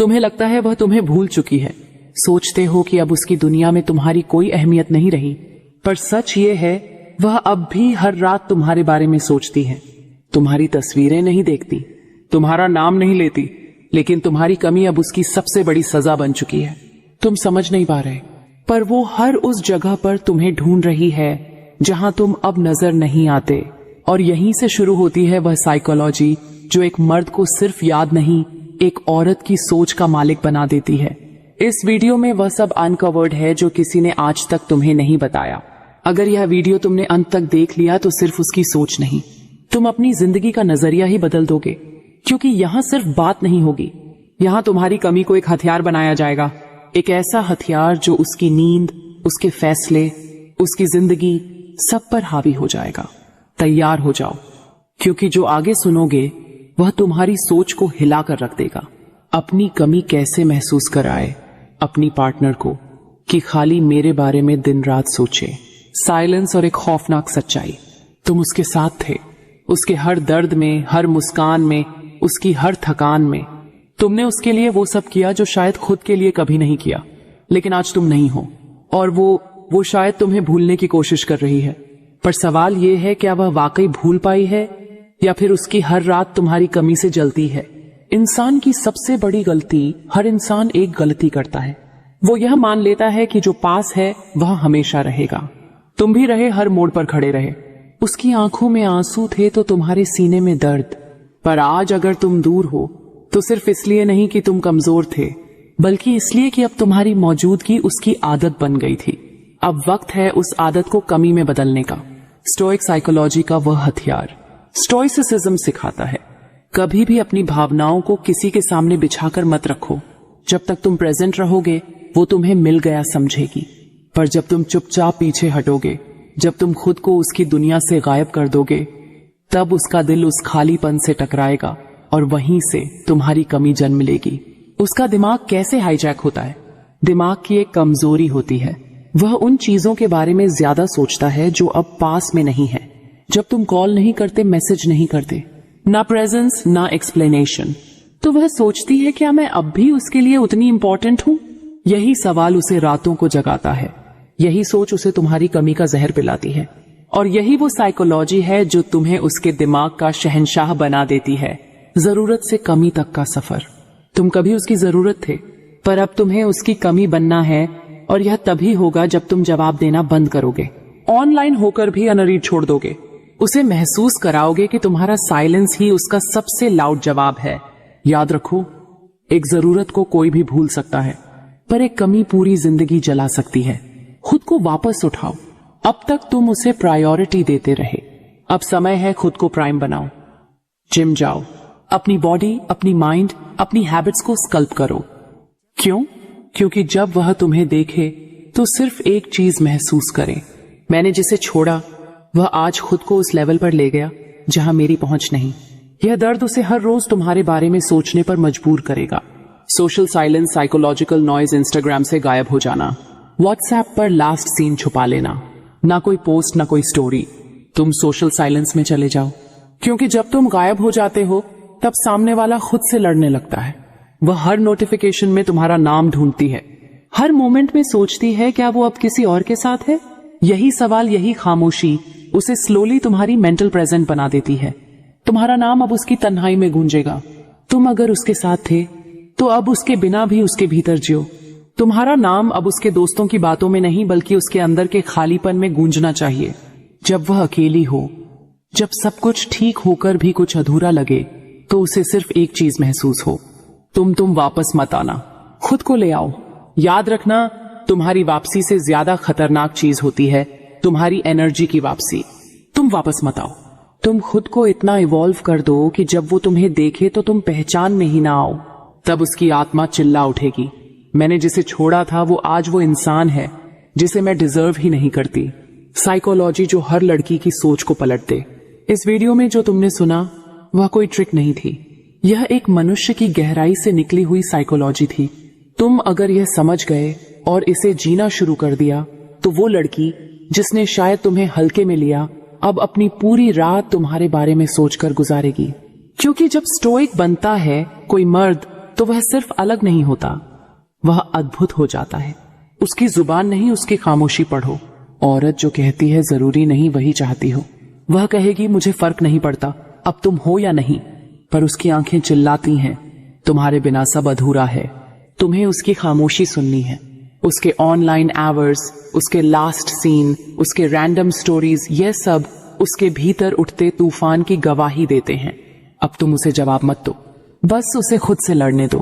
तुम्हें लगता है वह तुम्हें भूल चुकी है। सोचते हो कि अब उसकी दुनिया में तुम्हारी कोई अहमियत नहीं रही, पर सच ये है वह अब भी हर रात तुम्हारे बारे में सोचती है। तुम्हारी तस्वीरें नहीं देखती, तुम्हारा नाम नहीं लेती, लेकिन तुम्हारी कमी अब उसकी सबसे बड़ी सजा बन चुकी है। तुम समझ नहीं पा रहे, पर वो हर उस जगह पर तुम्हें ढूंढ रही है जहां तुम अब नजर नहीं आते। और यहीं से शुरू होती है वह साइकोलॉजी जो एक मर्द को सिर्फ याद नहीं, एक औरत की सोच का मालिक बना देती है। इस वीडियो में वह सब अनकवर्ड है जो किसी ने आज तक तुम्हें नहीं बताया। अगर यह वीडियो तुमने अंत तक देख लिया तो सिर्फ उसकी सोच नहीं, तुम अपनी जिंदगी का नजरिया ही बदल दोगे। क्योंकि यहाँ सिर्फ बात नहीं होगी, यहाँ तुम्हारी कमी को एक हथियार बनाया जाएगा। एक ऐसा हथियार जो उसकी नींद, उसके फैसले, उसकी जिंदगी सब पर हावी हो जाएगा। तैयार हो जाओ, क्योंकि जो आगे सुनोगे वह तुम्हारी सोच को हिला कर रख देगा। अपनी कमी कैसे महसूस कराए अपनी पार्टनर को कि खाली मेरे बारे में दिन रात सोचे। साइलेंस और एक खौफनाक सच्चाई, तुम उसके साथ थे, उसके हर दर्द में, हर मुस्कान में, उसकी हर थकान में। तुमने उसके लिए वो सब किया जो शायद खुद के लिए कभी नहीं किया। लेकिन आज तुम नहीं हो और वो शायद तुम्हें भूलने की कोशिश कर रही है। पर सवाल ये है, क्या वह वाकई भूल पाई है या फिर उसकी हर रात तुम्हारी कमी से जलती है। इंसान की सबसे बड़ी गलती, हर इंसान एक गलती करता है, वो यह मान लेता है कि जो पास है वह हमेशा रहेगा। तुम भी रहे, हर मोड़ पर खड़े रहे। उसकी आंखों में आंसू थे तो तुम्हारे सीने में दर्द। पर आज अगर तुम दूर हो तो सिर्फ इसलिए नहीं कि तुम कमजोर थे, बल्कि इसलिए कि अब तुम्हारी मौजूदगी उसकी आदत बन गई थी। अब वक्त है उस आदत को कमी में बदलने का। स्टोइक साइकोलॉजी का वह हथियार स्टोइसिज्म सिखाता है, कभी भी अपनी भावनाओं को किसी के सामने बिछाकर मत रखो। जब तक तुम प्रेजेंट रहोगे वो तुम्हें मिल गया समझेगी, पर जब तुम चुपचाप पीछे हटोगे, जब तुम खुद को उसकी दुनिया से गायब कर दोगे, तब उसका दिल उस खालीपन से टकराएगा और वहीं से तुम्हारी कमी जन्म लेगी। उसका दिमाग कैसे हाईजैक होता है? दिमाग की एक कमजोरी होती है, वह उन चीजों के बारे में ज्यादा सोचता है जो अब पास में नहीं है। जब तुम कॉल नहीं करते, मैसेज नहीं करते, ना प्रेजेंस ना एक्सप्लेनेशन, तो वह सोचती है क्या मैं अब भी उसके लिए उतनी इंपॉर्टेंट हूं? यही सवाल उसे रातों को जगाता है, यही सोच उसे तुम्हारी कमी का जहर पिलाती है। और यही वो साइकोलॉजी है जो तुम्हें उसके दिमाग का शहंशाह बना देती है। जरूरत से कमी तक का सफर। तुम कभी उसकी जरूरत थे, पर अब तुम्हें उसकी कमी बनना है, और यह तभी होगा जब तुम जवाब देना बंद करोगे, ऑनलाइन होकर भी अनरीड छोड़ दोगे, उसे महसूस कराओगे कि तुम्हारा साइलेंस ही उसका सबसे लाउड जवाब है। याद रखो, एक जरूरत को कोई भी भूल सकता है, पर एक कमी पूरी जिंदगी जला सकती है। खुद को वापस उठाओ। अब तक तुम उसे प्रायोरिटी देते रहे, अब समय है खुद को प्राइम बनाओ। जिम जाओ, अपनी बॉडी, अपनी माइंड, अपनी हैबिट्स को स्कल्प करो। क्यों? क्योंकि जब वह तुम्हें देखे तो सिर्फ एक चीज महसूस करे, मैंने जिसे छोड़ा वह आज खुद को उस लेवल पर ले गया जहां मेरी पहुंच नहीं। यह दर्द उसे हर रोज तुम्हारे बारे में सोचने पर मजबूर करेगा। Social silence, psychological noise, Instagram से गायब हो जाना, व्हाट्सएप पर लास्ट सीन छुपा लेना, ना कोई पोस्ट ना कोई स्टोरी। तुम सोशल साइलेंस में चले जाओ, क्योंकि जब तुम गायब हो जाते हो तब सामने वाला खुद से लड़ने लगता है। वह हर नोटिफिकेशन में तुम्हारा नाम ढूंढती है, हर मोमेंट में सोचती है क्या वो अब किसी और के साथ है। यही सवाल, यही खामोशी उसे स्लोली तुम्हारी मेंटल प्रेजेंट बना देती है। तुम्हारा नाम अब उसकी तन्हाई में गूंजेगा। तुम अगर उसके साथ थे तो अब उसके बिना भी उसके भीतर जियो। तुम्हारा नाम अब उसके दोस्तों की बातों में नहीं, बल्कि उसके अंदर के खालीपन में गूंजना चाहिए। जब वह अकेली हो, जब सब कुछ ठीक होकर भी कुछ अधूरा लगे, तो उसे सिर्फ एक चीज महसूस हो, तुम वापस मत आना। खुद को ले आओ। याद रखना, तुम्हारी वापसी से ज्यादा खतरनाक चीज होती है तुम्हारी एनर्जी की वापसी। तुम वापस मत आओ। तुम खुद को इतना इवॉल्व कर दो कि जब वो तुम्हें देखे तो तुम पहचान में ही ना आओ। तब उसकी आत्मा चिल्ला उठेगी, मैंने जिसे छोड़ा था वो आज वो इंसान है जिसे मैं डिजर्व ही नहीं करती। साइकोलॉजी जो हर लड़की की सोच को पलट दे। इस वीडियो में जो तुमने सुना वह कोई ट्रिक नहीं थी, यह एक मनुष्य की गहराई से निकली हुई साइकोलॉजी थी। तुम अगर यह समझ गए और इसे जीना शुरू कर दिया तो वो लड़की जिसने शायद तुम्हें हल्के में लिया अब अपनी पूरी रात तुम्हारे बारे में सोचकर गुजारेगी। क्योंकि जब स्टोइक बनता है कोई मर्द तो वह सिर्फ अलग नहीं होता, वह अद्भुत हो जाता है। उसकी जुबान नहीं, उसकी खामोशी पढ़ो। औरत जो कहती है जरूरी नहीं वही चाहती हो। वह कहेगी मुझे फर्क नहीं पड़ता, अब तुम हो या नहीं, पर उसकी आंखें चिल्लाती हैं तुम्हारे बिना सब अधूरा है। तुम्हें उसकी खामोशी सुननी है। उसके ऑनलाइन आवर्स, उसके लास्ट सीन, उसके रैंडम स्टोरीज, ये सब उसके भीतर उठते तूफान की गवाही देते हैं। अब तुम उसे जवाब मत दो, बस उसे खुद से लड़ने दो।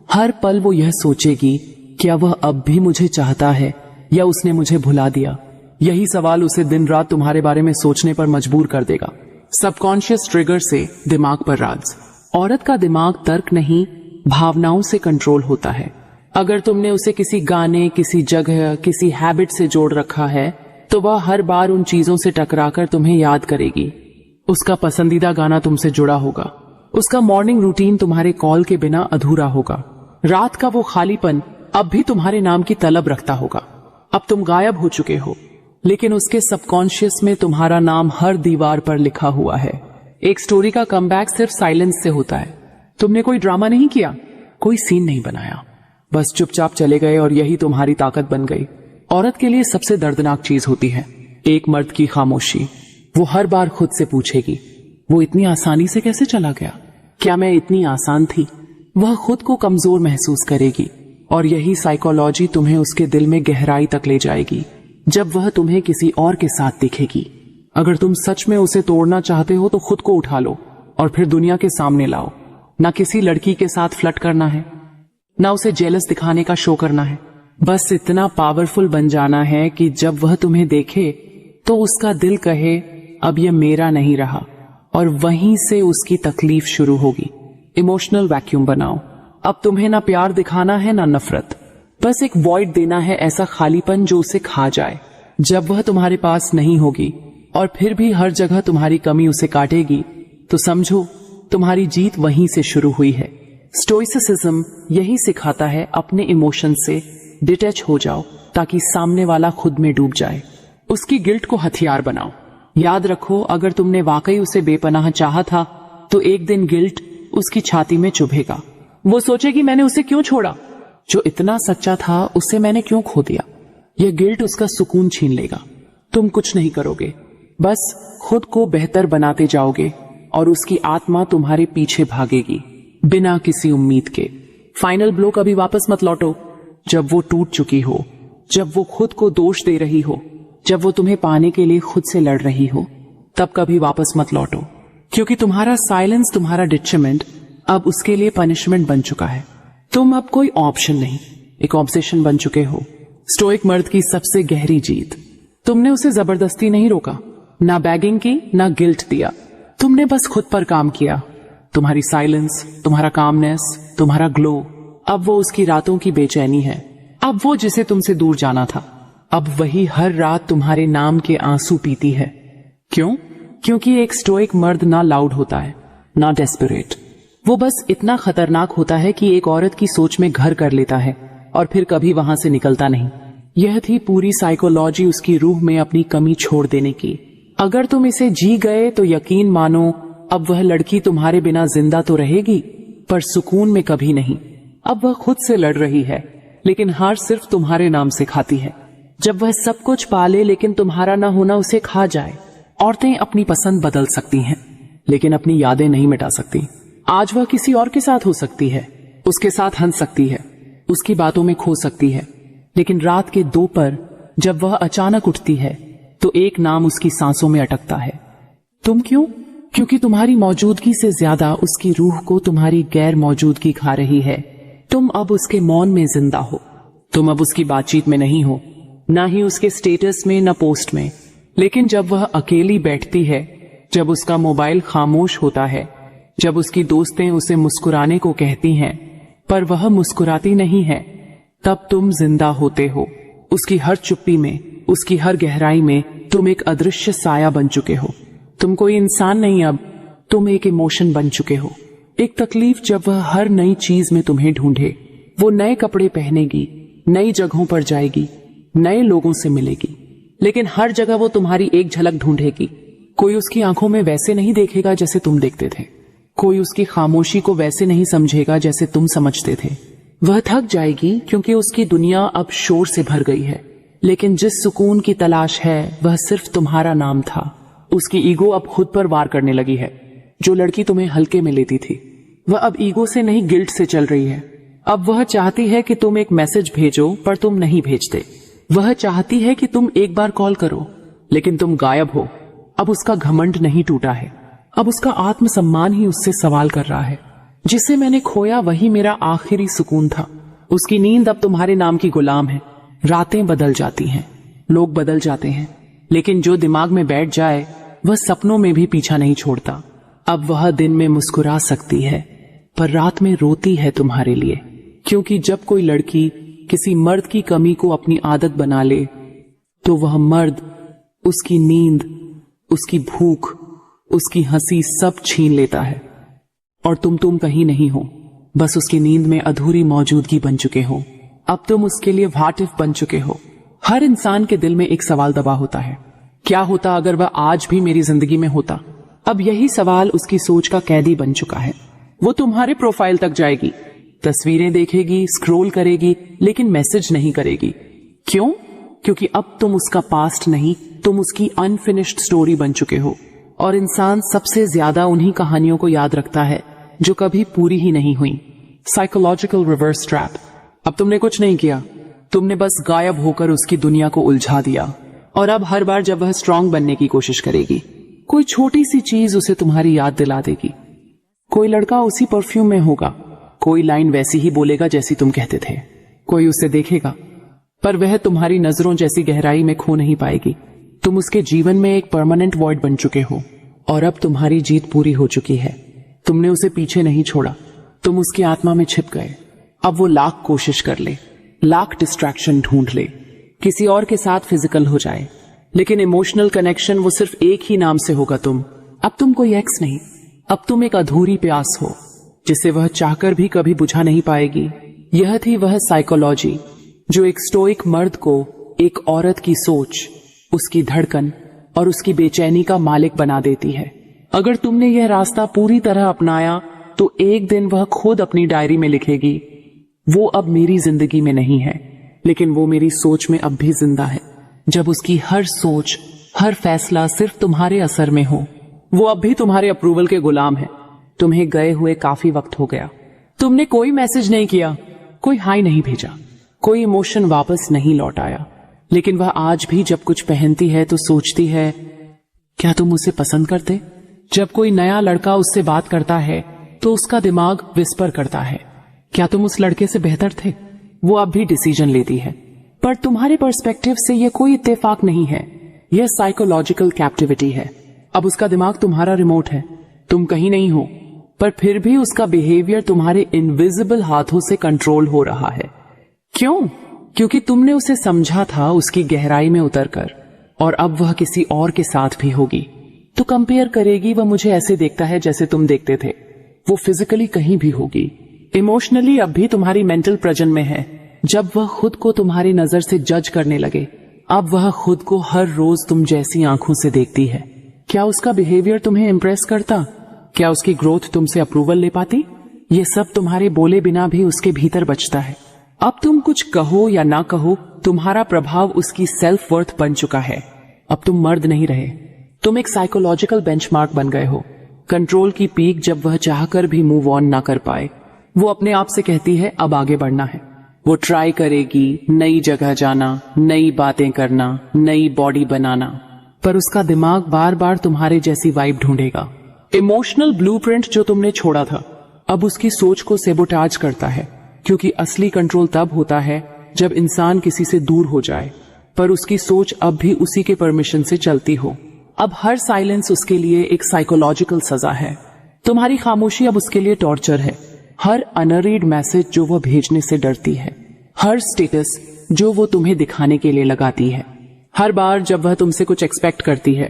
हर पल वो यह सोचेगी, क्या वह अब भी मुझे चाहता है या उसने मुझे भुला दिया? यही सवाल उसे दिन रात तुम्हारे बारे में सोचने पर मजबूर कर देगा। सबकॉन्शियस ट्रिगर से दिमाग पर राज। औरत का दिमाग तर्क नहीं, भावनाओं से कंट्रोल होता है। अगर तुमने उसे किसी गाने, किसी जगह, किसी हैबिट से जोड़ रखा है तो वह हर बार उन चीजों से टकराकर तुम्हें याद करेगी। उसका पसंदीदा गाना तुमसे जुड़ा होगा, उसका मॉर्निंग रूटीन तुम्हारे कॉल के बिना अधूरा होगा, रात का वो खालीपन अब भी तुम्हारे नाम की तलब रखता होगा। अब तुम गायब हो चुके हो, लेकिन उसके सबकॉन्शियस में तुम्हारा नाम हर दीवार पर लिखा हुआ है। एक स्टोरी का कमबैक सिर्फ साइलेंस से होता है। तुमने कोई ड्रामा नहीं किया, कोई सीन नहीं बनाया, बस चुपचाप चले गए और यही तुम्हारी ताकत बन गई। औरत के लिए सबसे दर्दनाक चीज होती है एक मर्द की खामोशी। वो हर बार खुद से पूछेगी, वो इतनी आसानी से कैसे चला गया? क्या मैं इतनी आसान थी? वह खुद को कमजोर महसूस करेगी और यही साइकोलॉजी तुम्हें उसके दिल में गहराई तक ले जाएगी जब वह तुम्हें किसी और के साथ दिखेगी। अगर तुम सच में उसे तोड़ना चाहते हो तो खुद को उठा लो और फिर दुनिया के सामने लाओ। ना किसी लड़की के साथ फ्लर्ट करना है, ना उसे जेलस दिखाने का शो करना है। बस इतना पावरफुल बन जाना है कि जब वह तुम्हें देखे तो उसका दिल कहे अब यह मेरा नहीं रहा, और वहीं से उसकी तकलीफ शुरू होगी। इमोशनल वैक्यूम बनाओ। अब तुम्हें ना प्यार दिखाना है ना नफरत, बस एक वॉइड देना है, ऐसा खालीपन जो उसे खा जाए। जब वह तुम्हारे पास नहीं होगी और फिर भी हर जगह तुम्हारी कमी उसे काटेगी, तो समझो तुम्हारी जीत वहीं से शुरू हुई है। स्टोइसिज्म यही सिखाता है, अपने इमोशन से डिटैच हो जाओ ताकि सामने वाला खुद में डूब जाए। उसकी गिल्ट को हथियार बनाओ। याद रखो, अगर तुमने वाकई उसे बेपनाह चाहा था तो एक दिन गिल्ट उसकी छाती में चुभेगा। वो सोचेगी मैंने उसे क्यों छोड़ा, जो इतना सच्चा था उसे मैंने क्यों खो दिया। यह गिल्ट उसका सुकून छीन लेगा। तुम कुछ नहीं करोगे, बस खुद को बेहतर बनाते जाओगे और उसकी आत्मा तुम्हारे पीछे भागेगी बिना किसी उम्मीद के। फाइनल ब्लो कभी वापस मत लौटो। जब वो टूट चुकी हो, जब वो खुद को दोष दे रही हो, जब वो तुम्हें पाने के लिए खुद से लड़ रही हो, तब कभी वापस मत लौटो, क्योंकि तुम्हारा साइलेंस, तुम्हारा डिट्रमेंट अब उसके लिए पनिशमेंट बन चुका है। तुम अब कोई ऑप्शन नहीं, एक ऑब्सेशन बन चुके हो। स्टोइक मर्द की सबसे गहरी जीत। तुमने उसे जबरदस्ती नहीं रोका, ना बैगिंग की, ना गिल्ट दिया। तुमने बस खुद पर काम किया। तुम्हारी साइलेंस, तुम्हारा कामनेस, तुम्हारा ग्लो, अब वो उसकी रातों की बेचैनी है। अब वो जिसे तुमसे दूर जाना था, अब वही हर रात तुम्हारे नाम के आंसू पीती है। क्यों? क्योंकि एक स्टोइक मर्द ना लाउड होता है, ना डेस्परेट। वो बस इतना खतरनाक होता है कि एक औरत की सोच में घर कर लेता है और फिर कभी वहां से निकलता नहीं। यह थी पूरी साइकोलॉजी उसकी रूह में अपनी कमी छोड़ देने की। अगर तुम इसे जी गए तो यकीन मानो, अब वह लड़की तुम्हारे बिना जिंदा तो रहेगी, पर सुकून में कभी नहीं। अब वह खुद से लड़ रही है, लेकिन हार सिर्फ तुम्हारे नाम से खाती है। जब वह सब कुछ पाले लेकिन तुम्हारा ना होना उसे खा जाए। औरतें अपनी पसंद बदल सकती हैं, लेकिन अपनी यादें नहीं मिटा सकती। आज वह किसी और के साथ हो सकती है, उसके साथ हंस सकती है, उसकी बातों में खो सकती है, लेकिन रात के 2 पर जब वह अचानक उठती है तो एक नाम उसकी सांसों में अटकता है। तुम क्यों? क्योंकि तुम्हारी मौजूदगी से ज्यादा उसकी रूह को तुम्हारी गैर मौजूदगी खा रही है। तुम अब उसके मौन में जिंदा हो। तुम अब उसकी बातचीत में नहीं हो, ना ही उसके स्टेटस में, ना पोस्ट में। लेकिन जब वह अकेली बैठती है, जब उसका मोबाइल खामोश होता है, जब उसकी दोस्तें उसे मुस्कुराने को कहती हैं पर वह मुस्कुराती नहीं है, तब तुम जिंदा होते हो। उसकी हर चुप्पी में, उसकी हर गहराई में तुम एक अदृश्य साया बन चुके हो। तुम कोई इंसान नहीं, अब तुम एक इमोशन बन चुके हो। एक तकलीफ जब वह हर नई चीज में तुम्हें ढूंढे। वो नए कपड़े पहनेगी, नई जगहों पर जाएगी, नए लोगों से मिलेगी, लेकिन हर जगह वो तुम्हारी एक झलक ढूंढेगी। कोई उसकी आंखों में वैसे नहीं देखेगा जैसे तुम देखते थे, कोई उसकी खामोशी को वैसे नहीं समझेगा जैसे तुम समझते थे। वह थक जाएगी क्योंकि उसकी दुनिया अब शोर से भर गई है, लेकिन जिस सुकून की तलाश है वह सिर्फ तुम्हारा नाम था। उसकी ईगो अब खुद पर वार करने लगी है। जो लड़की तुम्हें हल्के में लेती थी वह अब ईगो से नहीं गिल्ट से चल रही है। अब वह चाहती है कि तुम एक मैसेज भेजो पर तुम नहीं भेजते। वह चाहती है कि तुम एक बार कॉल करो लेकिन तुम गायब हो। अब उसका घमंड नहीं टूटा है, अब उसका आत्मसम्मान ही उससे सवाल कर रहा है। जिसे मैंने खोया वही मेरा आखिरी सुकून था। उसकी नींद अब तुम्हारे नाम की गुलाम है। रातें बदल जाती हैं, लोग बदल जाते हैं, लेकिन जो दिमाग में बैठ जाए वह सपनों में भी पीछा नहीं छोड़ता। अब वह दिन में मुस्कुरा सकती है पर रात में रोती है तुम्हारे लिए, क्योंकि जब कोई लड़की किसी मर्द की कमी को अपनी आदत बना ले तो वह मर्द उसकी नींद, उसकी भूख, उसकी हंसी सब छीन लेता है और तुम कहीं नहीं हो, बस उसकी नींद में अधूरी मौजूदगी बन चुके हो। अब तुम उसके लिए व्हाट इफ बन चुके हो। हर इंसान के दिल में एक सवाल दबा होता है, क्या होता अगर वह आज भी मेरी जिंदगी में होता। अब यही सवाल उसकी सोच का कैदी बन चुका है। वो तुम्हारे प्रोफाइल तक जाएगी, तस्वीरें देखेगी, स्क्रॉल करेगी, लेकिन मैसेज नहीं करेगी। क्यों? क्योंकि अब तुम उसका पास्ट नहीं, तुम उसकी अनफिनिश्ड स्टोरी बन चुके हो। और इंसान सबसे ज्यादा उन्हीं कहानियों को याद रखता है जो कभी पूरी ही नहीं हुई। Psychological reverse trap. अब तुमने कुछ नहीं किया, तुमने बस गायब होकर उसकी दुनिया को उलझा दिया। और अब हर बार जब वह स्ट्रांग बनने की कोशिश करेगी, कोई छोटी सी चीज उसे तुम्हारी याद दिला देगी। कोई लड़का उसी परफ्यूम में होगा, कोई लाइन वैसी ही बोलेगा जैसी तुम कहते थे, कोई उसे देखेगा पर वह तुम्हारी नजरों जैसी गहराई में खो नहीं पाएगी। तुम उसके जीवन में एक परमानेंट वॉइड बन चुके हो और अब तुम्हारी जीत पूरी हो चुकी है। तुमने उसे पीछे नहीं छोड़ा, तुम उसकी आत्मा में छिप गए। अब वो लाख कोशिश कर ले, लाख डिस्ट्रैक्शन ढूंढ ले, किसी और के साथ फिजिकल हो जाए, लेकिन इमोशनल कनेक्शन वो सिर्फ एक ही नाम से होगा तुम। अब तुम कोई एक्स नहीं, अब तुम एक अधूरी प्यास हो जिसे वह चाहकर भी कभी बुझा नहीं पाएगी। यह थी वह साइकोलॉजी जो एक स्टोइक मर्द को एक औरत की सोच, उसकी धड़कन और उसकी बेचैनी का मालिक बना देती है। अगर तुमने यह रास्ता पूरी तरह अपनाया तो एक दिन वह खुद अपनी डायरी में लिखेगी, वो अब मेरी जिंदगी में नहीं है, लेकिन वो मेरी सोच में अब भी जिंदा है। जब उसकी हर सोच, हर फैसला सिर्फ तुम्हारे असर में हो, वो अब भी तुम्हारे अप्रूवल के गुलाम है। तुम्हें गए हुए काफी वक्त हो गया। तुमने कोई मैसेज नहीं किया, कोई हाय नहीं भेजा, कोई इमोशन वापस नहीं लौट आया, लेकिन वह आज भी जब कुछ पहनती है तो सोचती है, क्या तुम उसे पसंद करते? जब कोई नया लड़का उससे बात करता है तो उसका दिमाग विस्पर करता है, क्या तुम उस लड़के से बेहतर थे? वो अब भी डिसीजन लेती है, पर तुम्हारे पर्सपेक्टिव से यह कोई इत्तेफाक नहीं है, यह साइकोलॉजिकल कैप्टिविटी है। अब उसका दिमाग तुम्हारा रिमोट है, तुम कहीं नहीं हो, पर फिर भी उसका बिहेवियर तुम्हारे इनविजिबल हाथों से कंट्रोल हो रहा है। क्यों? क्योंकि तुमने उसे समझा था उसकी गहराई में उतरकर, और अब वह किसी और के साथ भी होगी तो कंपेयर करेगी, वह मुझे ऐसे देखता है जैसे तुम देखते थे। वो फिजिकली कहीं भी होगी, इमोशनली अब भी तुम्हारी मेंटल प्रेजेंट में है। जब वह खुद को तुम्हारी नजर से जज करने लगे, अब वह खुद को हर रोज तुम जैसी आंखों से देखती है। क्या उसका बिहेवियर तुम्हें इम्प्रेस करता? क्या उसकी ग्रोथ तुमसे अप्रूवल ले पाती? ये सब तुम्हारे बोले बिना भी उसके भीतर बचता है। अब तुम कुछ कहो या ना कहो, तुम्हारा प्रभाव उसकी सेल्फ वर्थ बन चुका है। अब तुम मर्द नहीं रहे, तुम एक साइकोलॉजिकल बेंचमार्क बन गए हो। कंट्रोल की पीक जब वह चाहकर भी मूव ऑन ना कर पाए, वो अपने आप से कहती है अब आगे बढ़ना है। वो ट्राई करेगी, नई जगह जाना, नई बातें करना, नई बॉडी बनाना, पर उसका दिमाग बार बार तुम्हारे जैसी वाइब ढूंढेगा। इमोशनल ब्लूप्रिंट जो तुमने छोड़ा था अब उसकी सोच को सेबोटाज करता है, क्योंकि असली कंट्रोल तब होता है जब इंसान किसी से दूर हो जाए, पर उसकी सोच अब भी उसी के परमिशन से चलती हो। अब हर साइलेंस उसके लिए एक साइकोलॉजिकल सजा है। तुम्हारी खामोशी अब उसके लिए टॉर्चर है। हर अनरीड मैसेज जो वह भेजने से डरती है, हर स्टेटस जो वो तुम्हें दिखाने के लिए लगाती है, हर बार जब वह तुमसे कुछ एक्सपेक्ट करती है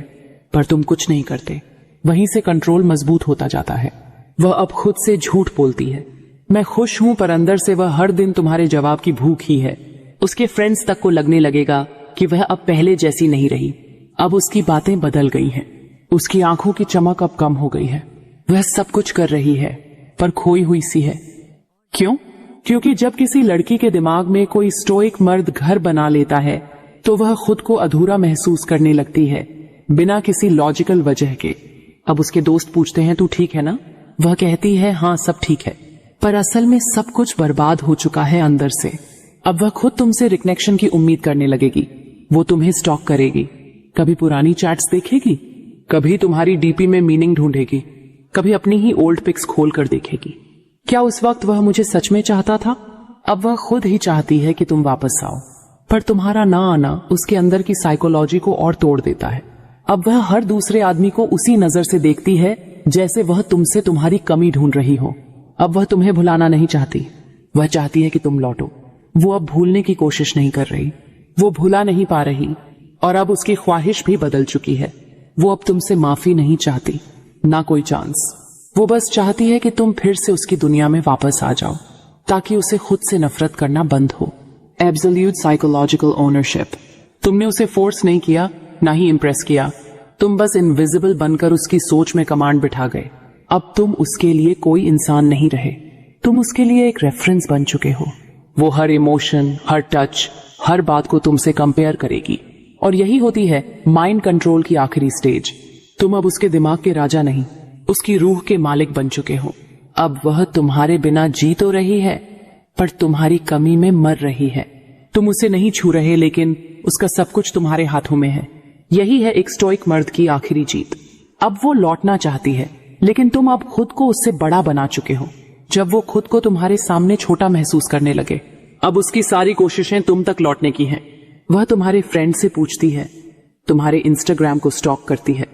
पर तुम कुछ नहीं करते, वहीं से कंट्रोल मजबूत होता जाता है। वह अब खुद से झूठ बोलती है, मैं खुश हूं, पर अंदर से वह हर दिन तुम्हारे जवाब की भूख ही है। उसके फ्रेंड्स तक को लगने लगेगा कि वह अब पहले जैसी नहीं रही, अब उसकी बातें बदल गई हैं, उसकी आंखों की चमक अब कम हो गई है। वह सब कुछ कर रही है पर खोई हुई सी है। क्यों? क्योंकि जब किसी लड़की के दिमाग में कोई स्टोइक मर्द घर बना लेता है तो वह खुद को अधूरा महसूस करने लगती है, बिना किसी लॉजिकल वजह के। अब उसके दोस्त पूछते हैं, तू ठीक है ना? वह कहती है, हाँ सब ठीक है, पर असल में सब कुछ बर्बाद हो चुका है अंदर से। अब वह खुद तुमसे रिकनेक्शन की उम्मीद करने लगेगी। वो तुम्हें स्टॉक करेगी, कभी पुरानी चैट्स देखेगी, कभी तुम्हारी डीपी में मीनिंग ढूंढेगी, कभी अपनी ही ओल्ड पिक्स खोल कर देखेगी। क्या उस वक्त वह मुझे सच में चाहता था? अब वह खुद ही चाहती है कि तुम वापस आओ, पर तुम्हारा ना आना उसके अंदर की साइकोलॉजी को और तोड़ देता है। अब वह हर दूसरे आदमी को उसी नजर से देखती है जैसे वह तुमसे तुम्हारी कमी ढूंढ रही हो। अब वह तुम्हें भुलाना नहीं चाहती, वह चाहती है कि तुम लौटो। वो अब भूलने की कोशिश नहीं कर रही, वो भुला नहीं पा रही, और अब उसकी ख्वाहिश भी बदल चुकी है। वो अब तुमसे माफी नहीं चाहती, ना कोई चांस। वो बस चाहती है कि तुम फिर से उसकी दुनिया में वापस आ जाओ, ताकि उसे खुद से नफरत करना बंद हो। Absolute psychological ownership. तुमने उसे फोर्स नहीं किया, ना ही इम्प्रेस किया। तुम बस इनविजिबल बनकर उसकी सोच में कमांड बिठा गए। अब तुम उसके लिए कोई इंसान नहीं रहे, तुम उसके लिए एक रेफरेंस बन चुके हो। वो हर इमोशन, हर टच, हर बात को तुमसे कंपेयर करेगी, और यही होती है माइंड कंट्रोल की आखिरी स्टेज। तुम अब उसके दिमाग के राजा नहीं, उसकी रूह के मालिक बन चुके हो। अब वह तुम्हारे बिना जी तो रही है, पर तुम्हारी कमी में मर रही है। तुम उसे नहीं छू रहे, लेकिन उसका सब कुछ तुम्हारे हाथों में है। यही है एक स्टोइक मर्द की आखिरी जीत। अब वो लौटना चाहती है, लेकिन तुम अब खुद को उससे बड़ा बना चुके हो। जब वो खुद को तुम्हारे सामने छोटा महसूस करने लगे, अब उसकी सारी कोशिशें तुम तक लौटने की हैं। वह तुम्हारे फ्रेंड से पूछती है, तुम्हारे इंस्टाग्राम को स्टॉक करती है,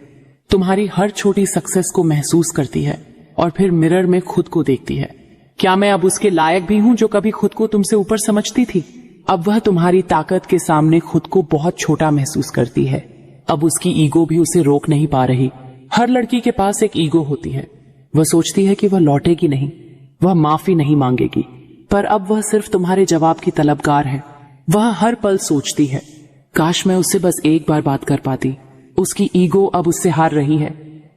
तुम्हारी हर छोटी सक्सेस को महसूस करती है, और फिर मिरर में खुद को देखती है। क्या मैं अब उसके लायक भी हूं जो कभी खुद को तुमसे ऊपर समझती थी? अब वह तुम्हारी ताकत के सामने खुद को बहुत छोटा महसूस करती है। अब उसकी ईगो भी उसे रोक नहीं पा रही। हर लड़की के पास एक ईगो होती है। वह सोचती है कि वह लौटेगी नहीं, वह माफी नहीं मांगेगी, पर अब वह सिर्फ तुम्हारे जवाब की तलबगार है। वह हर पल सोचती है, काश मैं उससे बस एक बार बात कर पाती। उसकी ईगो अब उससे हार रही है,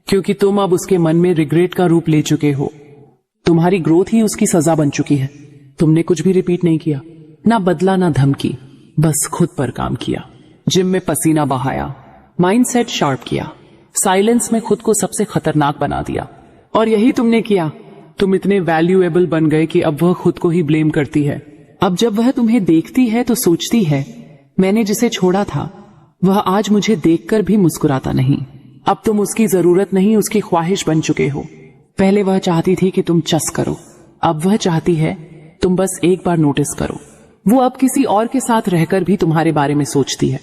क्योंकि तुम अब उसके मन में रिग्रेट का रूप ले चुके हो। तुम्हारी ग्रोथ ही उसकी सजा बन चुकी है। तुमने कुछ भी रिपीट नहीं किया, ना बदला ना धमकी, बस खुद पर काम किया। जिम में पसीना बहाया, माइंडसेट शार्प किया, साइलेंस में खुद को सबसे खतरनाक बना दिया। और यही तुमने किया। तुम इतने वैल्यूएबल बन गए कि अब वह खुद को ही ब्लेम करती है। अब जब वह तुम्हें देखती है तो सोचती है, मैंने जिसे छोड़ा था वह आज मुझे देखकर भी मुस्कुराता नहीं। अब तुम उसकी जरूरत नहीं, उसकी ख्वाहिश बन चुके हो। पहले वह चाहती थी कि तुम चस करो, अब वह चाहती है तुम बस एक बार नोटिस करो। वो अब किसी और के साथ रहकर भी तुम्हारे बारे में सोचती है।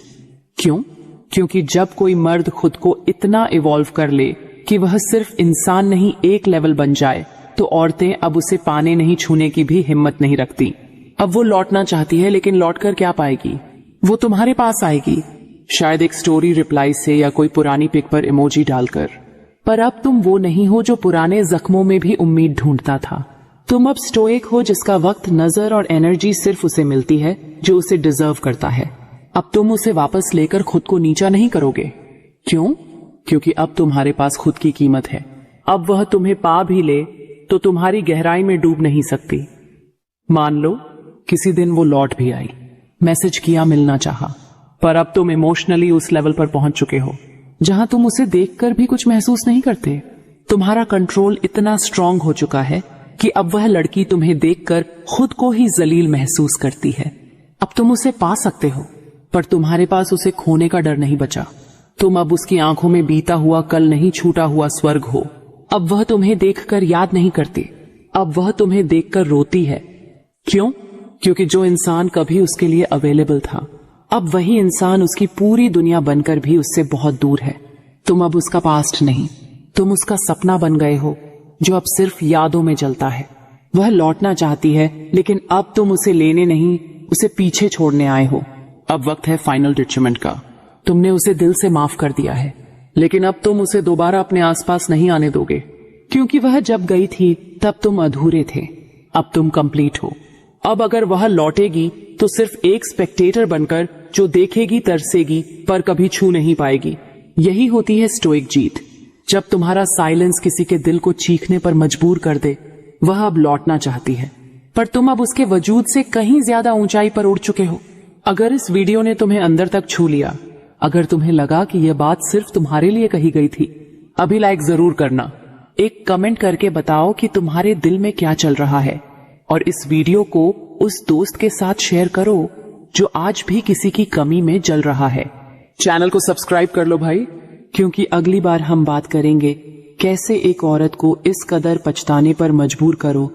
क्यों? क्योंकि जब कोई मर्द खुद को इतना इवॉल्व कर ले कि वह सिर्फ इंसान नहीं एक लेवल बन जाए, तो औरतें अब उसे पाने नहीं छूने की भी हिम्मत नहीं रखती। अब वो लौटना चाहती है, लेकिन लौटकर क्या पाएगी? वो तुम्हारे पास आएगी, शायद एक स्टोरी रिप्लाई से या कोई पुरानी पिक पर इमोजी डालकर। पर अब तुम वो नहीं हो जो पुराने जख्मों में भी उम्मीद ढूंढता था। तुम अब स्टोइक हो जिसका वक्त, नजर और एनर्जी सिर्फ उसे मिलती है जो उसे डिजर्व करता है। अब तुम उसे वापस लेकर खुद को नीचा नहीं करोगे। क्यों? क्योंकि अब तुम्हारे पास खुद की कीमत है। अब वह तुम्हें पा भी ले तो तुम्हारी गहराई में डूब नहीं सकती। मान लो किसी दिन वो लौट भी आई, मैसेज किया, मिलना चाहा, पर अब तुम इमोशनली उस लेवल पर पहुंच चुके हो जहां तुम उसे देखकर भी कुछ महसूस नहीं करते। तुम्हारा कंट्रोल इतना स्ट्रांग हो चुका है कि अब वह लड़की तुम्हें देखकर खुद को ही जलील महसूस करती है। अब तुम उसे पा सकते हो, पर तुम्हारे पास उसे खोने का डर नहीं बचा। तुम अब उसकी आंखों में बीता हुआ कल नहीं, छूटा हुआ स्वर्ग हो। अब वह तुम्हें देखकर याद नहीं करती, अब वह तुम्हें देखकर रोती है। क्यों? क्योंकि जो इंसान कभी उसके लिए अवेलेबल था, अब वही इंसान उसकी पूरी दुनिया बनकर भी उससे बहुत दूर है। तुम अब उसका पास्ट नहीं, तुम उसका सपना बन गए हो जो अब सिर्फ यादों में जलता है। वह लौटना चाहती है, लेकिन अब तुम उसे लेने नहीं, उसे पीछे छोड़ने आए हो। अब वक्त है फाइनल डिटचमेंट का। तुमने उसे दिल से माफ कर दिया है, लेकिन अब तुम उसे दोबारा अपने आसपास नहीं आने दोगे, क्योंकि वह जब गई थी तब तुम अधूरे थे। अब तुम कंप्लीट हो। अब अगर वह लौटेगी तो सिर्फ एक स्पेक्टेटर बनकर, जो देखेगी, तरसेगी, पर कभी छू नहीं पाएगी। यही होती है स्टोइक जीत। जब तुम्हारा साइलेंस किसी के दिल को चीखने पर मजबूर कर दे, वह अब लौटना चाहती है, पर तुम अब उसके वजूद से कहीं ज्यादा ऊंचाई पर उड़ चुके हो। अगर इस वीडियो ने तुम्हें अंदर तक छू लिया, अगर तुम्हें लगा कि यह बात सिर्फ तुम्हारे लिए कही गई थी, अभी लाइक जरूर करना। एक कमेंट करके बताओ कि तुम्हारे दिल में क्या चल रहा है, और इस वीडियो को उस दोस्त के साथ शेयर करो जो आज भी किसी की कमी में जल रहा है। चैनल को सब्सक्राइब कर लो भाई, क्योंकि अगली बार हम बात करेंगे कैसे एक औरत को इस कदर पछताने पर मजबूर करो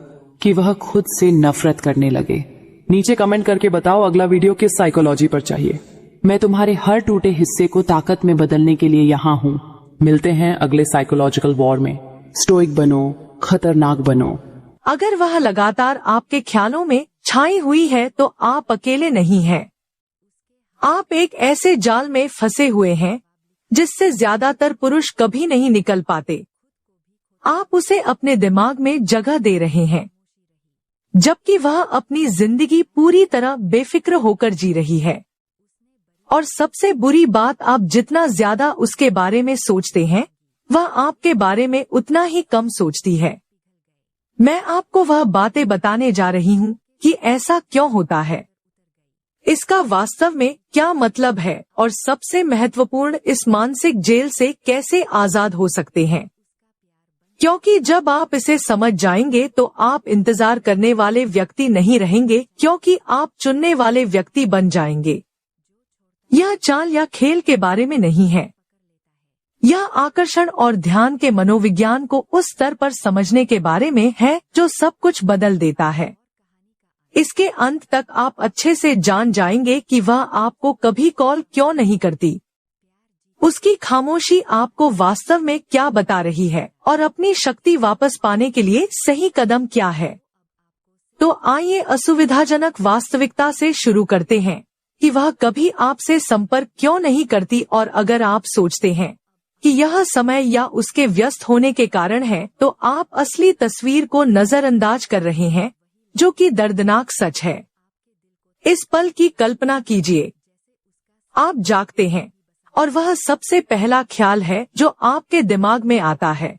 कि वह खुद से नफरत करने लगे। नीचे कमेंट करके बताओ अगला वीडियो किस साइकोलॉजी पर चाहिए। मैं तुम्हारे हर टूटे हिस्से को ताकत में बदलने के लिए यहाँ हूँ। मिलते हैं अगले साइकोलॉजिकल वॉर में। स्टोइक बनो, खतरनाक बनो। अगर वह लगातार आपके ख्यालों में छाई हुई है तो आप अकेले नहीं हैं। आप एक ऐसे जाल में फंसे हुए हैं जिससे ज्यादातर पुरुष कभी नहीं निकल पाते। आप उसे अपने दिमाग में जगह दे रहे हैं, जबकि वह अपनी जिंदगी पूरी तरह बेफिक्र होकर जी रही है। और सबसे बुरी बात, आप जितना ज्यादा उसके बारे में सोचते हैं, वह आपके बारे में उतना ही कम सोचती है। मैं आपको वह बातें बताने जा रही हूँ कि ऐसा क्यों होता है, इसका वास्तव में क्या मतलब है, और सबसे महत्वपूर्ण, इस मानसिक जेल से कैसे आजाद हो सकते हैं। क्योंकि जब आप इसे समझ जाएंगे तो आप इंतजार करने वाले व्यक्ति नहीं रहेंगे, क्योंकि आप चुनने वाले व्यक्ति बन जाएंगे। यह चाल या खेल के बारे में नहीं है। यह आकर्षण और ध्यान के मनोविज्ञान को उस स्तर पर समझने के बारे में है जो सब कुछ बदल देता है। इसके अंत तक आप अच्छे से जान जाएंगे कि वह आपको कभी कॉल क्यों नहीं करती, उसकी खामोशी आपको वास्तव में क्या बता रही है, और अपनी शक्ति वापस पाने के लिए सही कदम क्या है। तो आइए असुविधाजनक वास्तविकता से शुरू करते हैं कि वह कभी आपसे संपर्क क्यों नहीं करती, और अगर आप सोचते हैं कि यह समय या उसके व्यस्त होने के कारण है, तो आप असली तस्वीर को नजरअंदाज कर रहे हैं, जो कि दर्दनाक सच है। इस पल की कल्पना कीजिए, आप जागते हैं और वह सबसे पहला ख्याल है जो आपके दिमाग में आता है।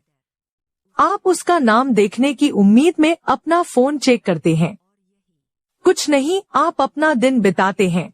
आप उसका नाम देखने की उम्मीद में अपना फोन चेक करते हैं। कुछ नहीं, आप अपना दिन बिताते हैं